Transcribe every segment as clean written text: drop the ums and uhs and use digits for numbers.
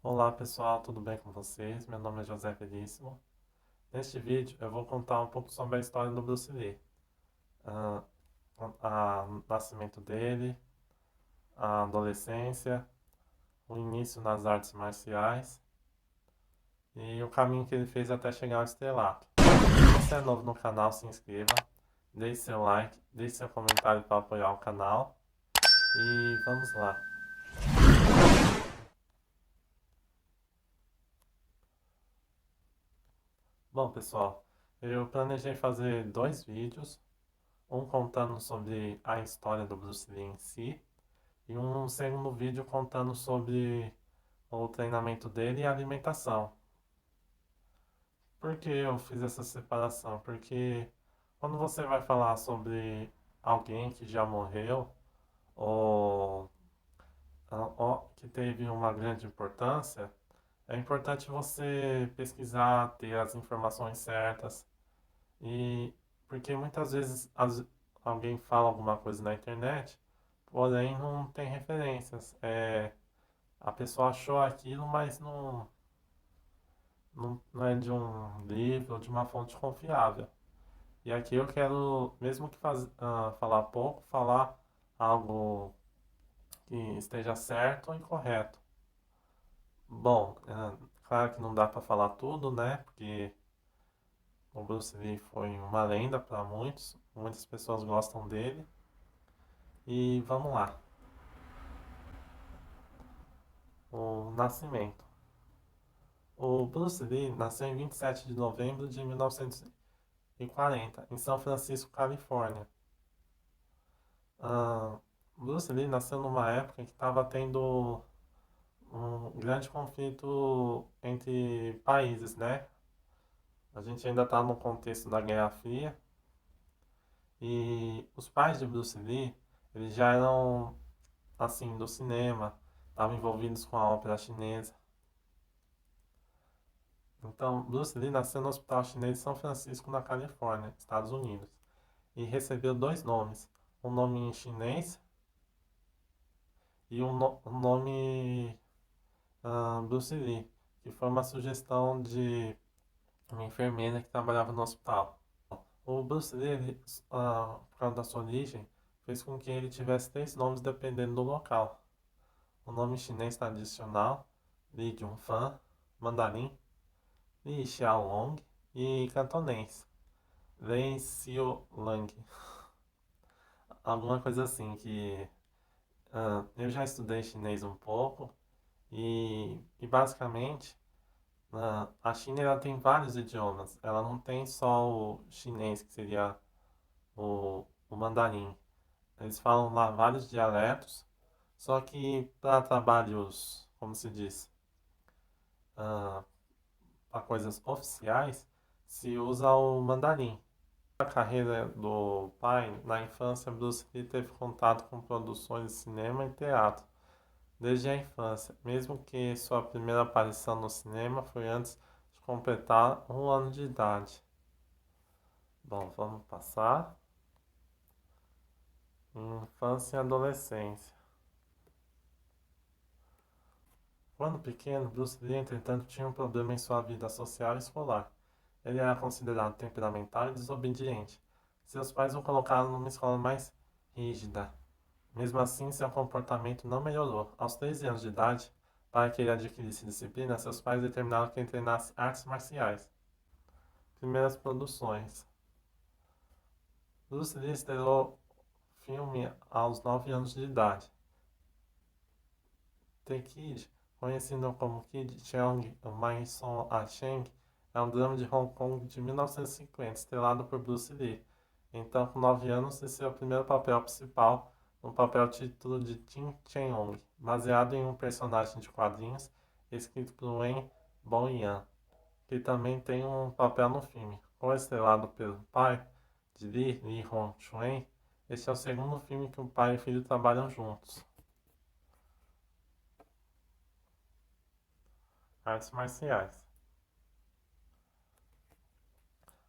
Olá pessoal, tudo bem com vocês? Meu nome é José Veríssimo. Neste vídeo eu vou contar um pouco sobre a história do Bruce Lee, ah, o nascimento dele, a adolescência, o início nas artes marciais e o caminho que ele fez até chegar ao estrelato. Se você é novo no canal, se inscreva, deixe seu like, deixe seu comentário para apoiar o canal e vamos lá. Bom pessoal, eu planejei fazer dois vídeos. Um contando sobre a história do Bruce Lee em si, e um segundo vídeo contando sobre o treinamento dele e a alimentação. Por que eu fiz essa separação? Porque quando você vai falar sobre alguém que já morreu ou, ou que teve uma grande importância, é importante você pesquisar, ter as informações certas. E porque muitas vezes alguém fala alguma coisa na internet, porém não tem referências. A pessoa achou aquilo, mas não é de um livro ou de uma fonte confiável. E aqui eu quero, mesmo que falar pouco, falar algo que esteja certo e correto. Bom, claro que não dá para falar tudo, né? Porque o Bruce Lee foi uma lenda para muitos, muitas pessoas gostam dele. E vamos lá. O nascimento. O Bruce Lee nasceu em 27 de novembro de 1940, em São Francisco, Califórnia. Ah, Bruce Lee nasceu numa época que estava tendo um grande conflito entre países, né? A gente ainda está no contexto da Guerra Fria e os pais de Bruce Lee, eles já eram, assim, do cinema, estavam envolvidos com a ópera chinesa. Então, Bruce Lee nasceu no Hospital Chinês de São Francisco, na Califórnia, Estados Unidos, e recebeu dois nomes, um nome em chinês e um nome Bruce Lee, que foi uma sugestão de uma enfermeira que trabalhava no hospital. O Bruce Lee, por causa da sua origem, fez com que ele tivesse três nomes dependendo do local. O nome chinês tradicional, Li Junfan, mandarim, Li Xiaolong e cantonês. Lei Xiu Lang. Alguma coisa assim que eu já estudei chinês um pouco e basicamente a China ela tem vários idiomas. Ela não tem só o chinês, que seria o mandarim. Eles falam lá vários dialetos, só que para trabalhos, como se diz, ah, para coisas oficiais, se usa o mandarim. A carreira do pai, na infância, Bruce Lee teve contato com produções de cinema e teatro desde a infância, mesmo que sua primeira aparição no cinema foi antes de completar um ano de idade. Bom, vamos passar. Infância e adolescência. Quando pequeno, Bruce Lee, entretanto, tinha um problema em sua vida social e escolar. Ele era considerado temperamental e desobediente. Seus pais o colocaram numa escola mais rígida. Mesmo assim, seu comportamento não melhorou. Aos 13 anos de idade, para que ele adquirisse disciplina, seus pais determinaram que ele treinasse artes marciais. Primeiras produções. Bruce Lee estreou filme aos 9 anos de idade. The Kid, conhecido como Kid Cheong Mai Son A Cheng, é um drama de Hong Kong de 1950, estrelado por Bruce Lee. Então, com 9 anos, esse é o primeiro papel principal, no papel título de Tim Cheong, baseado em um personagem de quadrinhos escrito por Wen Bo-yan, que também tem um papel no filme. Co-estrelado pelo pai de Lee, Lee Hong Chuen, este é o segundo filme que o pai e o filho trabalham juntos. Artes marciais.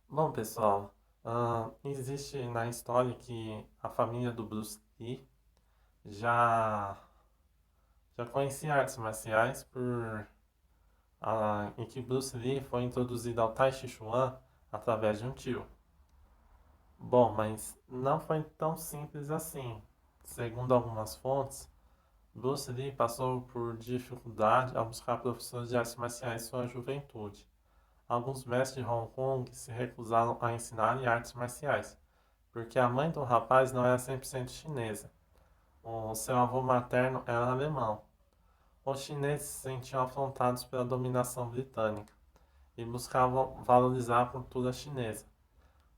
Bom, pessoal, existe na história que a família do Bruce Lee já, já conhecia artes marciais por. em que Bruce Lee foi introduzido ao Tai Chi Chuan através de um tio. Bom, mas não foi tão simples assim. Segundo algumas fontes, Bruce Lee passou por dificuldade ao buscar professores de artes marciais em sua juventude. Alguns mestres de Hong Kong se recusaram a ensinar artes marciais, porque a mãe do rapaz não era 100% chinesa. O seu avô materno era alemão. Os chineses se sentiam afrontados pela dominação britânica e buscavam valorizar a cultura chinesa,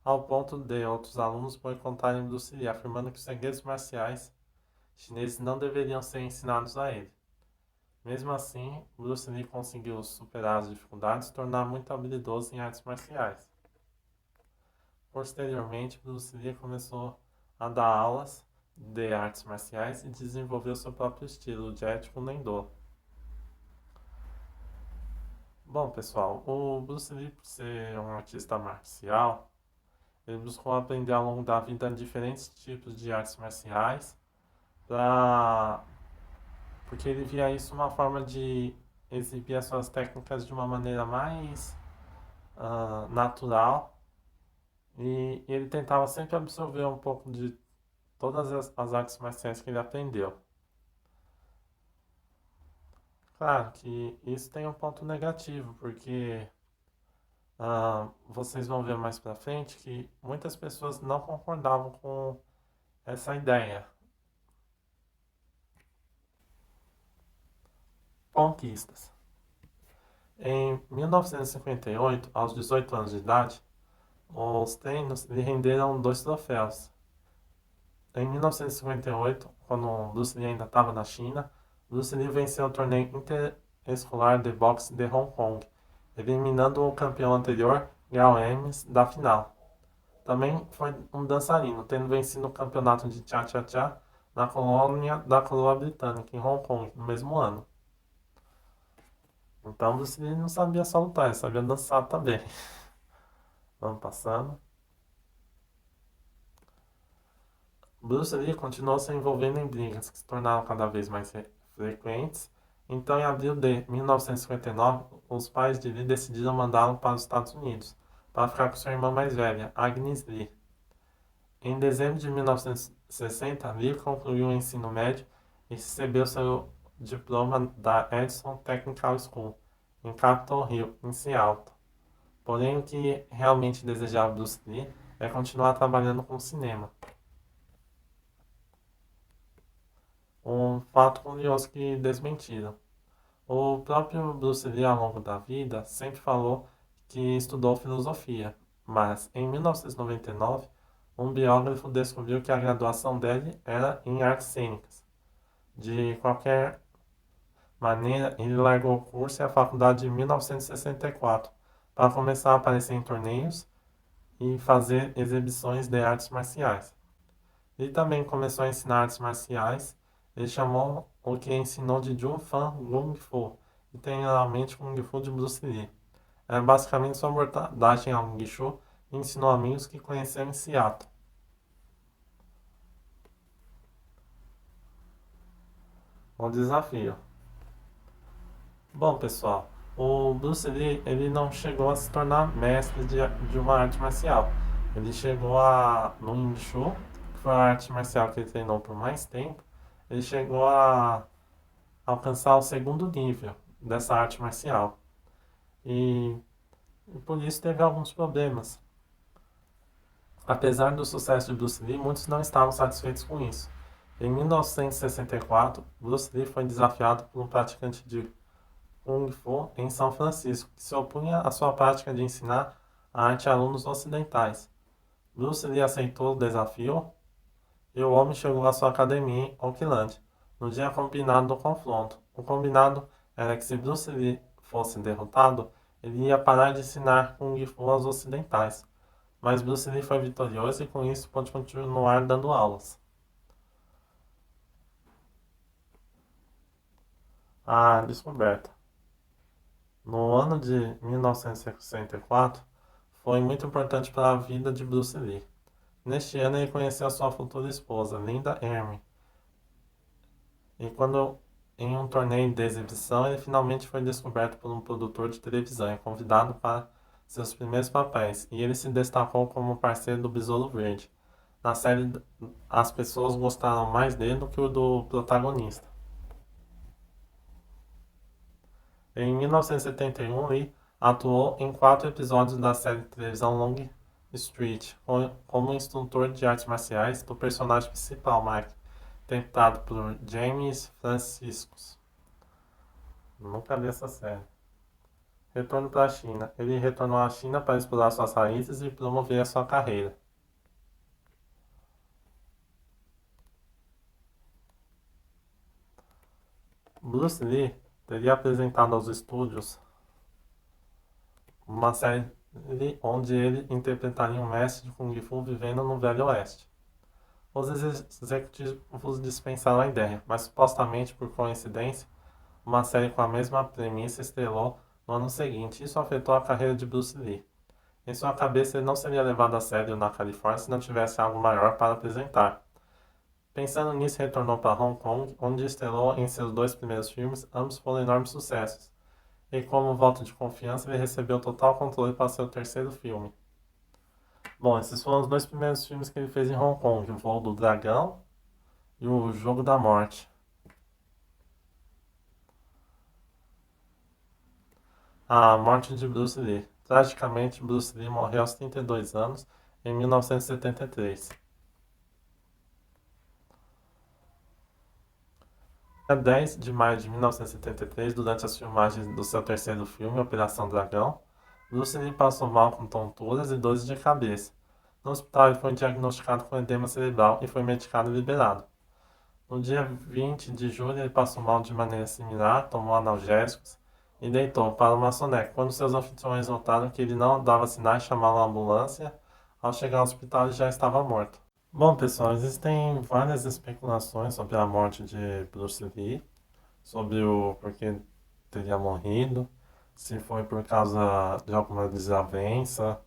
ao ponto de outros alunos boicotarem Bruce Lee, afirmando que os segredos marciais chineses não deveriam ser ensinados a ele. Mesmo assim, Bruce Lee conseguiu superar as dificuldades e se tornar muito habilidoso em artes marciais. Posteriormente, Bruce Lee começou a dar aulas de artes marciais e desenvolveu seu próprio estilo, o Jet Kune-Do. Bom, pessoal, o Bruce Lee, por ser um artista marcial, ele buscou aprender ao longo da vida diferentes tipos de artes marciais, pra... porque ele via isso uma forma de exibir as suas técnicas de uma maneira mais natural, e ele tentava sempre absorver um pouco de todas as artes marciais que ele aprendeu. Claro que isso tem um ponto negativo, porque vocês vão ver mais pra frente que muitas pessoas não concordavam com essa ideia. Conquistas. Em 1958, aos 18 anos de idade, os treinos lhe renderam dois troféus. Em 1958, quando Bruce Lee ainda estava na China, Bruce Lee venceu o torneio interescolar de boxe de Hong Kong, eliminando o campeão anterior, Gao Ems, da final. Também foi um dançarino, tendo vencido o campeonato de Cha-Cha-Cha na colônia da coroa britânica, em Hong Kong, no mesmo ano. Então Bruce Lee não sabia só lutar, ele sabia dançar também. Vamos passando. Bruce Lee continuou se envolvendo em brigas que se tornaram cada vez mais frequentes. Então, em abril de 1959, os pais de Lee decidiram mandá-lo para os Estados Unidos, para ficar com sua irmã mais velha, Agnes Lee. Em dezembro de 1960, Lee concluiu o ensino médio e recebeu seu diploma da Edison Technical School, em Capitol Hill, em Seattle. Porém, o que realmente desejava Bruce Lee é continuar trabalhando com cinema. Um fato curioso que desmentiram. O próprio Bruce Lee, ao longo da vida, sempre falou que estudou filosofia, mas em 1999, um biógrafo descobriu que a graduação dele era em artes cênicas. De qualquer maneira, ele largou o curso e a faculdade em 1964 para começar a aparecer em torneios e fazer exibições de artes marciais. Ele também começou a ensinar artes marciais. Ele chamou o que ensinou de Jun Fan Kung Fu, literalmente Kung Fu de Bruce Lee. Era basicamente sua abordagem ao Wing Chun e ensinou amigos que conheceu em Seattle. Um desafio. Bom, pessoal, o Bruce Lee ele não chegou a se tornar mestre de uma arte marcial. Ele chegou no Wing Chun, que foi a arte marcial que ele treinou por mais tempo, ele chegou a alcançar o segundo nível dessa arte marcial. E por isso teve alguns problemas. Apesar do sucesso de Bruce Lee, muitos não estavam satisfeitos com isso. Em 1964, Bruce Lee foi desafiado por um praticante de Kung Fu em São Francisco, que se opunha à sua prática de ensinar a arte a alunos ocidentais. Bruce Lee aceitou o desafio e o homem chegou à sua academia em Oakland, no dia combinado do confronto. O combinado era que se Bruce Lee fosse derrotado, ele ia parar de ensinar Kung Fu aos ocidentais. Mas Bruce Lee foi vitorioso e com isso pôde continuar dando aulas. A descoberta. No ano de 1964, foi muito importante para a vida de Bruce Lee. Neste ano, ele conheceu a sua futura esposa, Linda Ermey. E quando em um torneio de exibição, ele finalmente foi descoberto por um produtor de televisão e convidado para seus primeiros papéis, e ele se destacou como parceiro do Besouro Verde. Na série, as pessoas gostaram mais dele do que o do protagonista. Em 1971, Lee atuou em 4 episódios da série de televisão Long Street, como instrutor de artes marciais do personagem principal, Mike, interpretado por James Franciscus. Nunca vi essa série. Retorno para a China. Ele retornou à China para explorar suas raízes e promover a sua carreira. Bruce Lee teria apresentado aos estúdios uma série onde ele interpretaria um mestre de Kung Fu vivendo no Velho Oeste. Os executivos dispensaram a ideia, mas supostamente por coincidência, uma série com a mesma premissa estrelou no ano seguinte. Isso afetou a carreira de Bruce Lee. Em sua cabeça, ele não seria levado a sério na Califórnia se não tivesse algo maior para apresentar. Pensando nisso, retornou para Hong Kong, onde estrelou em seus 2 primeiros filmes, ambos foram enormes sucessos. E como voto de confiança, ele recebeu total controle para seu terceiro filme. Bom, esses foram os 2 primeiros filmes que ele fez em Hong Kong, O Voo do Dragão e O Jogo da Morte. A morte de Bruce Lee. Tragicamente, Bruce Lee morreu aos 32 anos, em 1973. Dia 10 de maio de 1973, durante as filmagens do seu terceiro filme, Operação Dragão, Bruce Lee passou mal com tonturas e dores de cabeça. No hospital, ele foi diagnosticado com edema cerebral e foi medicado e liberado. No dia 20 de julho, ele passou mal de maneira similar, tomou analgésicos e deitou para uma soneca. Quando seus anfitriões notaram que ele não dava sinais, chamaram a ambulância. Ao chegar ao hospital, ele já estava morto. Bom, pessoal, existem várias especulações sobre a morte de Bruce Lee, sobre o porquê teria morrido, se foi por causa de alguma desavença,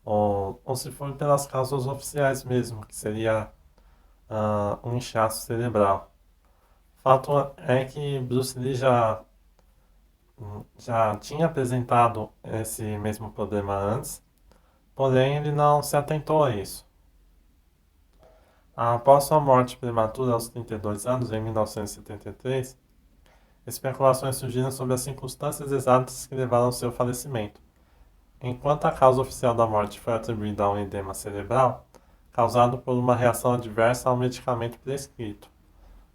ou se foi pelas causas oficiais mesmo, que seria um inchaço cerebral. Fato é que Bruce Lee já tinha apresentado esse mesmo problema antes, porém ele não se atentou a isso. Após sua morte prematura aos 32 anos, em 1973, especulações surgiram sobre as circunstâncias exatas que levaram ao seu falecimento. Enquanto a causa oficial da morte foi atribuída a um edema cerebral, causado por uma reação adversa ao medicamento prescrito,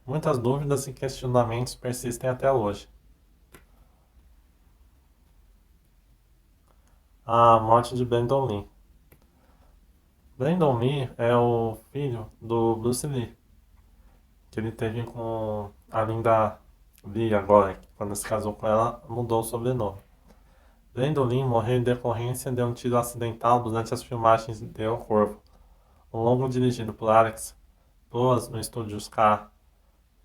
muitas dúvidas e questionamentos persistem até hoje. A morte de Brandon Lee. Brandon Lee é o filho do Bruce Lee, que ele teve com a Linda Lee agora, que quando se casou com ela, mudou o sobrenome. Brandon Lee morreu em decorrência de um tiro acidental durante as filmagens de O Corvo, um longo dirigido por Alex Proas no estúdio K.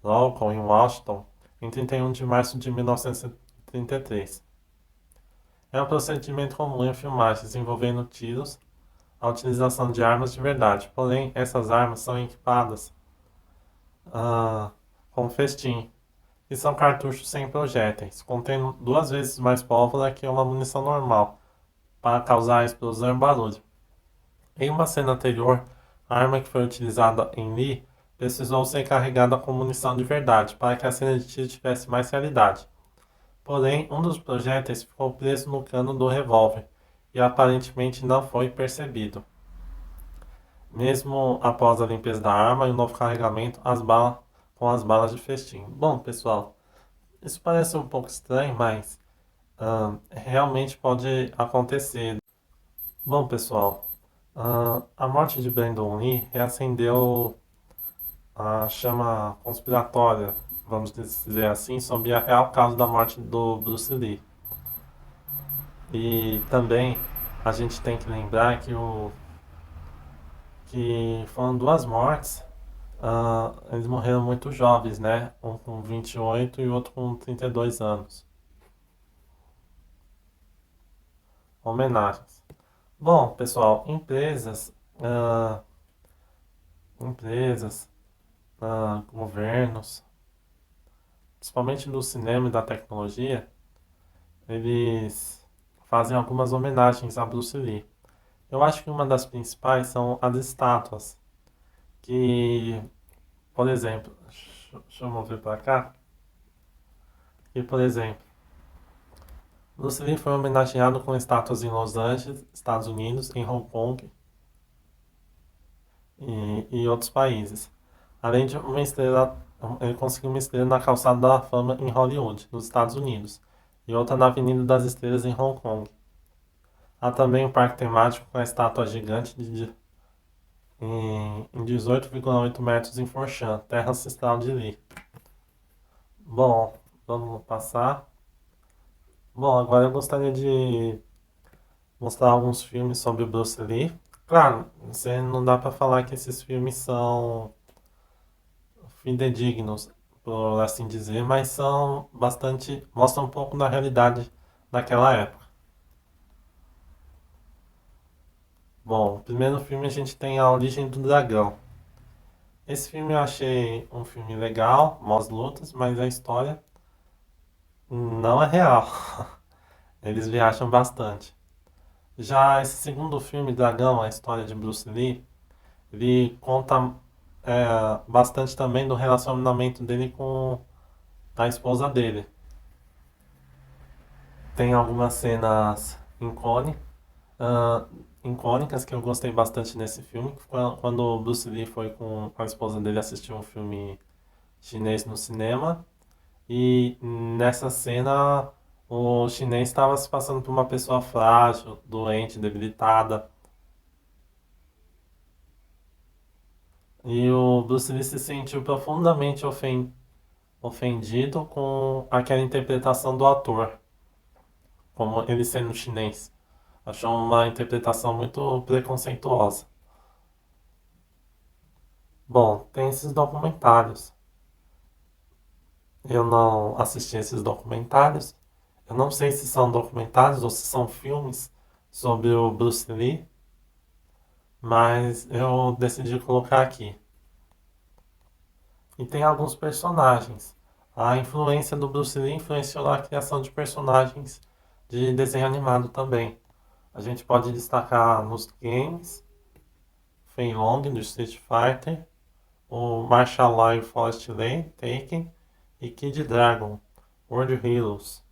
Lawton, em Washington, em 31 de março de 1933. É um procedimento comum em filmagens envolvendo tiros, a utilização de armas de verdade, porém essas armas são equipadas com festim, que são cartuchos sem projéteis, contendo 2 vezes mais pólvora que uma munição normal, para causar explosão e barulho. Em uma cena anterior, a arma que foi utilizada em Lee precisou ser carregada com munição de verdade, para que a cena de tiro tivesse mais realidade. Porém, um dos projéteis ficou preso no cano do revólver e aparentemente não foi percebido. Mesmo após a limpeza da arma e o novo carregamento com as balas de festim. Bom, pessoal, isso parece um pouco estranho, mas realmente pode acontecer. Bom, pessoal, a morte de Brandon Lee reacendeu a chama conspiratória, vamos dizer assim, sobre a real causa da morte do Bruce Lee. E também a gente tem que lembrar que foram 2 mortes. Eles morreram muito jovens, né? Um com 28 e o outro com 32 anos. Homenagens. Bom, pessoal, empresas, governos, principalmente do cinema e da tecnologia, eles fazem algumas homenagens a Bruce Lee. Eu acho que uma das principais são as estátuas, que, por exemplo, deixa eu mover para cá, e por exemplo, Bruce Lee foi homenageado com estátuas em Los Angeles, Estados Unidos, em Hong Kong e outros países. Além de uma estrela, ele conseguiu uma estrela na Calçada da Fama em Hollywood, nos Estados Unidos, e outra na Avenida das Estrelas em Hong Kong. Há também um parque temático com a estátua gigante em 18,8 metros em Foshan, terra ancestral de Lee. Bom, vamos passar. Bom, agora eu gostaria de mostrar alguns filmes sobre o Bruce Lee. Claro, você não dá para falar que esses filmes são fidedignos, por assim dizer, mas são bastante, mostram um pouco da realidade daquela época. Bom, o primeiro filme a gente tem A Origem do Dragão. Esse filme eu achei um filme legal, boas lutas, mas a história não é real. Eles viajam bastante. Já esse segundo filme, Dragão, a história de Bruce Lee, ele conta bastante também do relacionamento dele com a esposa dele. Tem algumas cenas ah, icônicas que eu gostei bastante nesse filme, que foi quando o Bruce Lee foi com a esposa dele assistir um filme chinês no cinema. E nessa cena o chinês estava se passando por uma pessoa frágil, doente, debilitada. E o Bruce Lee se sentiu profundamente ofendido com aquela interpretação do ator, como ele sendo chinês. Achou uma interpretação muito preconceituosa. Bom, tem esses documentários. Eu não assisti esses documentários. Eu não sei se são documentários ou se são filmes sobre o Bruce Lee, mas eu decidi colocar aqui. E tem alguns personagens. A influência do Bruce Lee influenciou na criação de personagens de desenho animado também. A gente pode destacar nos games, Fei Long do Street Fighter, o Martial Law e Forest Lane, Taken e Kid Dragon, World Heroes.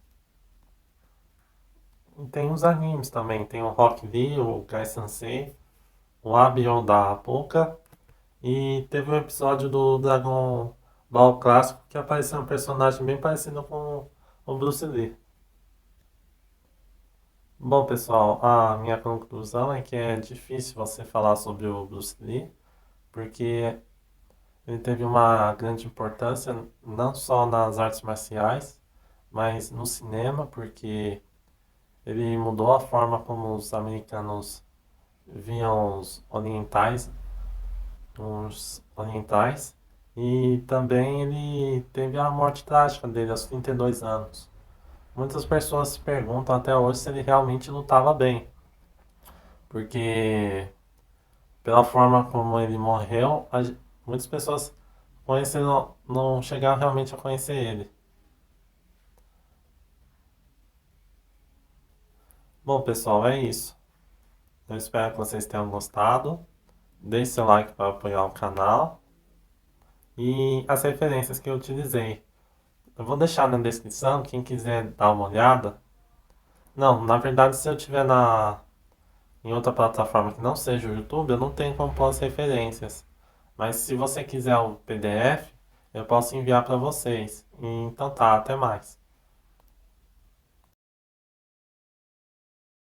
E tem os animes também, tem o Rock Lee, o Gai Sensei, o Abion da Apoca e teve um episódio do Dragon Ball clássico que apareceu um personagem bem parecido com o Bruce Lee. Bom, pessoal, a minha conclusão é que é difícil você falar sobre o Bruce Lee, porque ele teve uma grande importância não só nas artes marciais, mas no cinema, porque ele mudou a forma como os americanos viam os orientais, e também ele teve a morte trágica dele aos 32 anos. Muitas pessoas se perguntam até hoje se ele realmente lutava bem, porque pela forma como ele morreu, muitas pessoas conheceram, não chegaram realmente a conhecer ele. Bom, pessoal, é isso. Eu espero que vocês tenham gostado. Deixe seu like para apoiar o canal e as referências que eu utilizei. Eu vou deixar na descrição, quem quiser dar uma olhada. Não, na verdade, se eu tiver em outra plataforma que não seja o YouTube, eu não tenho como pôr as referências. Mas se você quiser o PDF, eu posso enviar para vocês. Então tá, até mais.